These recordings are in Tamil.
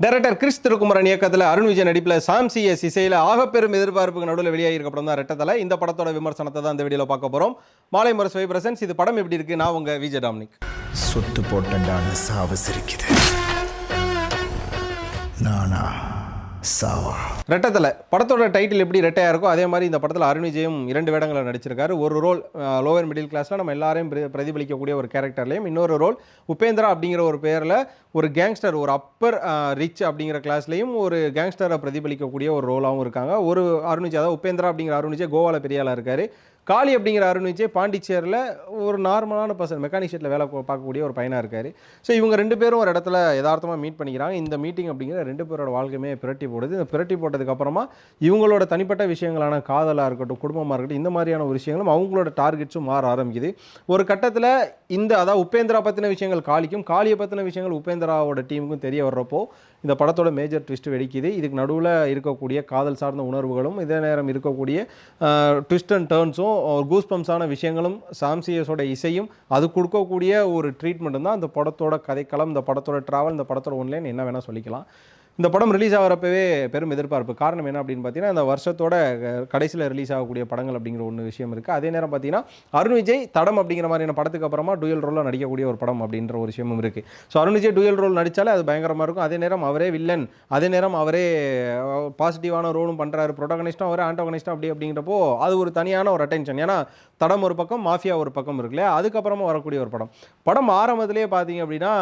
டைரக்டர் கிறிஸ் திருக்குமரன் இயக்கத்தில் அருண் விஜய் நடிப்பில் சாம் சிஎஸ் இசையில் ஆகப்பெரும் எதிர்பார்ப்புக்கு நடுவில் வெளியாகிருக்க படம் தான் ரெட்டத்தலை. இந்த படத்தோட விமர்சனத்தை தான் இந்த வீடியோவில் பார்க்க போகிறோம். மாலை முரசு வைப்ரசன்ஸ். இது படம் எப்படி இருக்கு? நான் உங்க விஜய் டாமினிக். சொத்து போட்டண்டான்னு சாவு சிரிக்குது. நானா சாவா? ரெட்டத்தலை படத்தோட டைட்டில் எப்படி ரெட்டையாக இருக்கோ அதே மாதிரி இந்த படத்தில் அருண் விஜயும் 2 வேடங்களை நடிச்சிருக்காரு. ஒரு ரோல் லோவர் மிடில் கிளாஸில் நம்ம எல்லாரையும் பிரதிபலிக்கக்கூடிய ஒரு கேரக்டர்லையும், இன்னொரு ரோல் உபேந்திரா அப்படிங்கிற ஒரு பேரில் ஒரு கேங்ஸ்டர், ஒரு அப்பர் ரிச் அப்படிங்கிற கிளாஸ்லையும் ஒரு கேங்ஸ்டரை பிரதிபலிக்கக்கூடிய ஒரு ரோலாகவும் இருக்காங்க. ஒரு அருண் விஜய், அதாவது உபேந்திரா அப்படிங்கிற அருண் விஜய் கோவாவில் பெரிய ஆளாக இருக்கார். காளி அப்படிங்கிற அருண் விஜய் பாண்டிச்சேரியில் ஒரு நார்மலான பர்சன், மெக்கானிக் ஷெட்டில் வேலை பார்க்கக்கூடிய ஒரு பையனாக இருக்கார். ஸோ இவங்க 2 பேரும் ஒரு இடத்துல யதார்த்தமாக மீட் பண்ணிக்கிறாங்க. இந்த மீட்டிங் அப்படிங்கிற 2 பேரோட வாழ்க்கையுமே பிரட்டி போடுது. இந்த பிரட்டி போட்டதுக்கப்புறமா இவங்களோட தனிப்பட்ட விஷயங்களான காதலாக இருக்கட்டும், குடும்பமாக இருக்கட்டும், இந்த மாதிரியான ஒரு விஷயங்களும் அவங்களோட டார்கெட்ஸும் மாற ஆரம்பிக்குது. ஒரு கட்டத்தில் அதாவது உபேந்திரா பற்றின விஷயங்கள் காளிக்கும், காளியை பற்றின விஷயங்கள் உபேந்திராவோட டீமுக்கும் தெரிய வர்றப்போ இந்த படத்தோட மேஜர் ட்விஸ்ட் வெடிக்குது. இதுக்கு நடுவில் இருக்கக்கூடிய காதல் சார்ந்த உணர்வுகளும், இதே நேரம் இருக்கக்கூடிய ட்விஸ்ட் அண்ட் டர்ன்ஸும், கூஸ் பம்ப்ஸான விஷயங்களும், சாம் சிஎஸோட இசையும், அது கொடுக்கக்கூடிய ஒரு ட்ரீட்மெண்ட்டும் தான் இந்த படத்தோட கதைக்களம், இந்த படத்தோட ட்ராவல், இந்த படத்தோட ஒன்லைன் என்ன வேணால் சொல்லிக்கலாம். இந்த படம் ரிலீஸ் ஆகிறப்பவே பெரும் எதிர்பார்ப்பு. காரணம் என்ன அப்படின்னு பார்த்தீங்கன்னா, இந்த வருஷத்தோட கடைசியில் ரிலீஸ் ஆகக்கூடிய படங்கள் அப்படிங்கிற ஒன்று விஷயம் இருக்குது. அதே நேரம் பார்த்தீங்கன்னா அருண் விஜய் தடம் அப்படிங்கிற மாதிரியான படத்துக்கு அப்புறமா டூயல் ரோலில் நடிக்கக்கூடிய ஒரு படம் அப்படின்ற ஒரு விஷயமும் இருக்குது. So Arun Vijay dual role நடித்தாலே அது பயங்கரமாக இருக்கும். அதே நேரம் அவரே வில்லன், அதே நேரம் அவரே பாசிட்டிவான ரோலும் பண்ணுறாரு, ப்ரோட்டகனிஸ்ட்டும் அவரே ஆண்டோகனிஸ்ட்டும் அப்படிங்கிறப்போ அது ஒரு தனியான ஒரு அட்டென்ஷன். ஏன்னா தடம் ஒரு பக்கம், மாஃபியா ஒரு பக்கம் இருக்கு இல்லையா, அதுக்கப்புறமா வரக்கூடிய ஒரு படம் ஆரம்பத்திலே பார்த்தீங்க அப்படின்னா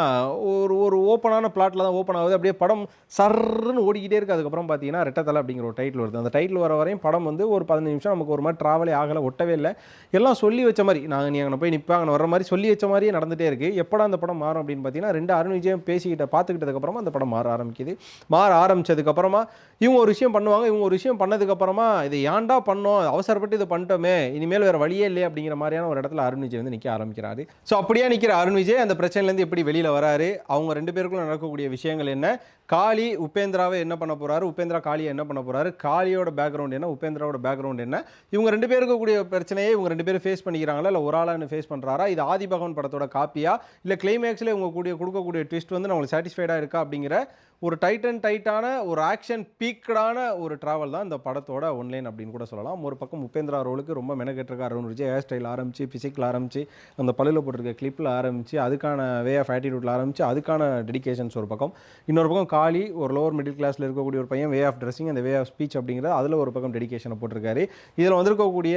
ஒரு ஓப்பனான பிளாட்டில் தான் ஓப்பன் ஆகுது. அப்படியே படம் சர்ன்னு ஓடிக்கிட்டே இருக்குது. அதுக்கப்புறம் பார்த்தீங்கன்னா ரெட்டத்தலை அப்படிங்கிற ஒரு டைட்டில் வருது. அந்த டைட்டில் வர வரையும் படம் வந்து ஒரு 15 நிமிஷம் நமக்கு ஒரு மாதிரி ட்ராவலே ஆகலை, ஒட்டவே இல்லை. எல்லாம் சொல்லி வச்ச மாதிரி, நீ அங்கே போய் நிற்பாங்க வர மாதிரி சொல்லி வச்ச மாதிரியே நடந்துகிட்டே இருக்குது. எப்படா அந்த படம் மாறும் அப்படின்னு பார்த்தீங்கன்னா 2 அருண் விஜயம் பார்த்துக்கிட்டதுக்கப்புறமா அந்த படம் மாற ஆரம்பிச்சதுக்கப்புறமா இவங்க ஒரு விஷயம் பண்ணுவாங்க. இவங்க ஒரு விஷயம் பண்ணதுக்கப்புறமா இதை ஏன்டா பண்ணோம், அவசரப்பட்டு இதை பண்ணிட்டோமே, இனிமேல் வேறு வழியே இல்லையே அப்படிங்கிற மாதிரியான ஒரு இடத்துல அருண் விஜய் வந்து நிற்க ஆரம்பிக்கிறாரு. ஸோ அப்படியே நிற்கிற அருண் விஜய் அந்த பிரச்சனையிலேருந்து எப்படி வெளியில் வராரு, அவங்க 2 பேருக்குள்ள நடக்கக்கூடிய விஷயங்கள் என்ன, காளி உபேந்திராவை என்ன பண்ண போறாரு, உபேந்திரா காளியை என்ன பண்ண போறாரு, காளியோட பேக்ரவுண்ட் என்ன, உபேந்திராவோட பேக்ரவுண்ட் என்ன, இவங்க 2 பேருக்கு கூடிய பிரச்சனையை இவங்க 2 பேரும் ஃபேஸ் பண்ணிக்கிறாங்களா, இல்லை ஒரு ஆளாக ஃபேஸ் பண்ணுறாரா, இது ஆதி பகவான் படத்தோட காப்பியா, இல்லை கிளைமேக்ஸில் இவங்க கொடுக்கக்கூடிய ட்விஸ்ட் வந்து நம்மளுக்கு சாட்டிஸ்ஃபைடாக இருக்கா அப்படிங்கிற ஒரு டைட்டான ஒரு ஆக்ஷன் பீக்கடான ஒரு ட்ராவல் தான் இந்த படத்தோட ஒன்லைன் அப்படின்னு கூட சொல்லலாம். ஒரு பக்கம் உபேந்திரா ரோலுக்கு ரொம்ப மெனக்கெட்டிருக்காரு அருண் விஜய். ஹேர் ஸ்டைல் ஆரம்பிச்சு, ஃபிசிக்கில் ஆரம்பிச்சு, அந்த பல்லில் போட்டிருக்க கிளிப்பில் ஆரம்பிச்சு, அதுக்கான வே ஆஃப் ஆட்டிடியூட்டில் ஆரம்பிச்சு, அதுக்கான டெடிகேஷன்ஸ் ஒரு பக்கம். இன்னொரு பக்கம் காளி ஒரு லோவர் மிடில் கிளாஸில் இருக்கக்கூடிய ஒரு பையன், வே ஆஃப் ட்ரெஸ்ஸிங், அந்த வே ஆஃப் ஸ்பீச் அப்படிங்கிறது அதில் ஒரு பக்கம் டெடிகேஷனை போட்டிருக்காரு. இதில் வந்திருக்கக்கூடிய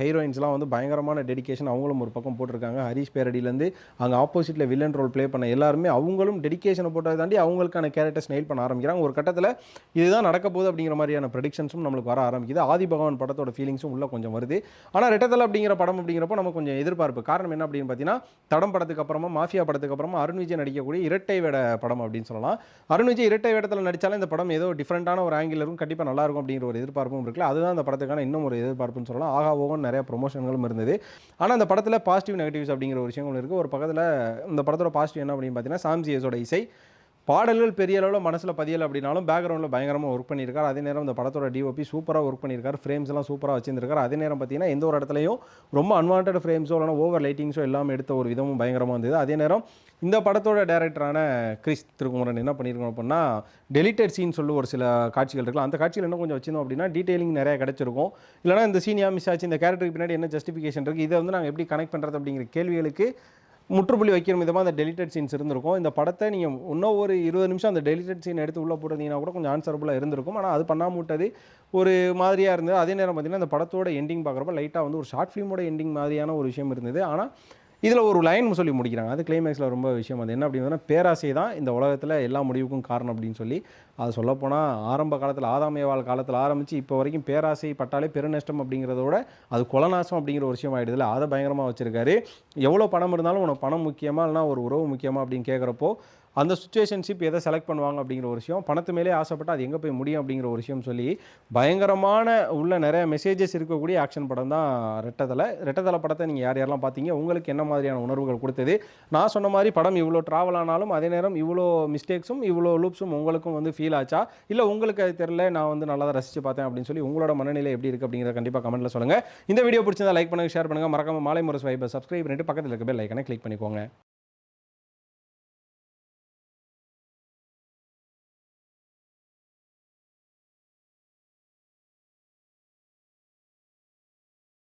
ஹீரோயின்ஸ்லாம் வந்து பயங்கரமான டெடிகேஷன் அவங்களும் ஒரு பக்கம் போட்டிருக்காங்க. ஹரிஷ் பேரடியிலேருந்து அங்கே ஆப்போசிட்டில் வில்லன் ரோல் ப்ளே பண்ண எல்லாருமே அவங்களும் டெடிகேஷனை போட்டதை தாண்டி அவங்களுக்கான கேரக்டர்ஸ் நெயில் பண்ண ஆரம்பிக்கிறாங்க. ஒரு கட்டத்தில் இதுதான் நடக்க போகுது அப்படிங்கிற மாதிரியான ப்ரெடிக்ஷன்ஸும் நம்மளுக்கு வர ஆரம்பிக்குது. ஆதி பகவான் படத்தோட ஃபீலிங்ஸும் உள்ள கொஞ்சம் வருது. ஆனால் ரெட்டத்தலை அப்படிங்கிற படம் அப்படிங்கிறப்போ நம்ம கொஞ்சம் எதிர்பார்ப்பு. காரணம் என்ன அப்படின்னு பார்த்தீங்கன்னா, தடம் படத்துக்கு அப்புறமா, மாஃபியா படத்துக்கு அப்புறமா அருண் விஜய் நடிக்கக்கூடிய இரட்டை வேட படம் அப்படின்னு சொல்லலாம். அருண் விஜய் இரட்டை வேடத்தில் நடித்தாலும் இந்த படம் ஏதோ டிஃப்ரெண்டான ஒரு ஆங்கிள் இருக்கும், கண்டிப்பாக நல்லா இருக்கும் அப்படிங்கிற ஒரு எதிர்பார்ப்பும் இருக்குல்ல. அதுதான் அந்த படத்துக்கான இன்னும் ஒரு எதிர்பார்ப்புன்னு சொல்லலாம். ஆகா ஓகன் நிறைய ப்ரொமோஷன்களும் இருந்தது. ஆனால் அந்த படத்தில் பாசிட்டிவ் நெகட்டிவ்ஸ் அப்படிங்கிற ஒரு விஷயங்கள் இருக்குது. ஒரு பக்கத்தில் இந்த படத்தோட பாசிட்டிவ் என்ன அப்படின்னு பார்த்தீங்கன்னா, சாம் சிஎஸோட இசை, பாடல்கள் பெரிய அளவில் மனசில் பதியலை அப்படின்னாலும் பேக்ரவுண்டில் பயங்கரமாக ஒர்க் பண்ணியிருக்காரு. அதே நேரம் இந்த படத்தோட டிஓபி சூப்பராக ஒர்க் பண்ணியிருக்காரு. ஃப்ரேம்ஸ் எல்லாம் சூப்பராக வச்சிருக்காரு. அதே நேரம் பார்த்தீங்கன்னா எந்த ஒரு இடத்துலையும் ரொம்ப அன்வான்ட் ஃப்ரேம்ஸோ இல்லைனா ஓவர் லைட்டிங்ஸோ எல்லாமே எடுத்த ஒரு விதமும் பயங்கரமாக இருந்தது. அதே நேரம் இந்த படத்தோட டைரக்டரான கிறிஸ் திருக்குமரன் என்ன பண்ணியிருக்கோம் அப்படின்னா, டெலிட்டட் சீன் சொல்லி ஒரு சில காட்சிகள் இருக்கலாம். அந்த காட்சியில் இன்னும் கொஞ்சம் வச்சிருந்தோம் அப்படின்னா டீட்டெயிலிங் நிறைய கிடச்சிருக்கும். இல்லைனா இந்த சீனியா மிஸ் ஆச்சு, இந்த கேரக்டருக்கு பின்னாடி என்ன ஜஸ்டிஃபிகேஷன் இருக்குது, இதை வந்து நாங்கள் எப்படி கனெக்ட் பண்ணுறது அப்படிங்கிற கேள்விகளுக்கு முற்றுப்புள்ளி வைக்கிற விதமாக அந்த டெலிட்டட் சீன்ஸ் இருந்திருக்கும். இந்த படத்தை நீங்கள் இன்னும் ஒரு 20 நிமிஷம் அந்த டெலிட்டட் சீன் எடுத்து உள்ளே போட்டிருந்தீங்கன்னா கூட கொஞ்சம் ஆன்சரபுளாக இருந்திருக்கும். ஆனால் அது பண்ணாமல் விட்டது ஒரு மாதிரியாக இருந்தது. அதே நேரம் பார்த்திங்கன்னா இந்த படத்தோட எண்டிங் பார்க்குறப்ப லைட்டாக வந்து ஒரு ஷார்ட் ஃபிலிமோட எண்டிங் மாதிரியான ஒரு விஷயம் இருந்தது. ஆனால் இதில் ஒரு லைன் சொல்லி முடிக்கிறாங்க. அது கிளைமேக்ஸில் ரொம்ப விஷயம். அது என்ன அப்படின்னா, பேராசை தான் இந்த உலகத்தில் எல்லா முடிவுக்கும் காரணம் அப்படின்னு சொல்லி, அது சொல்லப்போனால் ஆரம்ப காலத்தில் ஆதாமேவாள் காலத்தில் ஆரம்பித்து இப்போ வரைக்கும் பேராசை பட்டாலே பெருநஷ்டம் அப்படிங்கிறதோட அது கொலநாசம் அப்படிங்கிற ஒரு விஷயம் ஆகிடுதில்ல, அதை பயங்கரமாக வச்சுருக்காரு. எவ்வளோ பணம் இருந்தாலும் உனக்கு பணம் முக்கியமாக இல்லைனா ஒரு உறவு முக்கியமாக அப்படின்னு கேட்குறப்போ அந்த சுச்சுவேஷன்ஷிப் எதை செலக்ட் பண்ணுவாங்க அப்படிங்கிற ஒரு விஷயம், பணத்து மேலே ஆசைப்பட்டால் அது எங்கே போய் முடியும் அப்படிங்கிற ஒரு விஷயம் சொல்லி பயங்கரமான உள்ள நிறைய மெசேஜஸ் இருக்கக்கூடிய ஆக்ஷன் படம் தான் ரெட்டத்தலை படத்தை நீங்கள் யாரெல்லாம் பார்த்தீங்க, உங்களுக்கு என்ன மாதிரியான உணர்வுகள் கொடுத்தது? நான் சொன்ன மாதிரி படம் இவ்வளோ ட்ராவல் ஆனாலும் அதே நேரம் இவ்வளோ மிஸ்டேக்ஸும் இவ்வளோ லூப்ஸும் உங்களுக்கும் வந்து ஃபீல் ஆச்சா, இல்லை உங்களுக்கு அது தெரியல நான் வந்து நல்லா தான் ரசித்து பார்த்தேன் அப்படின்னு சொல்லி உங்களோட மனநிலை எப்படி இருக்குது அப்படிங்கிறத கண்டிப்பாக கமெண்ட்டில் சொல்லுங்கள். இந்த வீடியோ பிடிச்சிருந்தா லைக் பண்ணுங்கள், ஷேர் பண்ணுங்கள். மறக்காம மாலை முரசு வைபை சப்ஸ்கிரைப் பண்ணிட்டு பக்கத்தில் இருக்க பெல் ஐக்கனை கிளிக் பண்ணிக்கோங்க.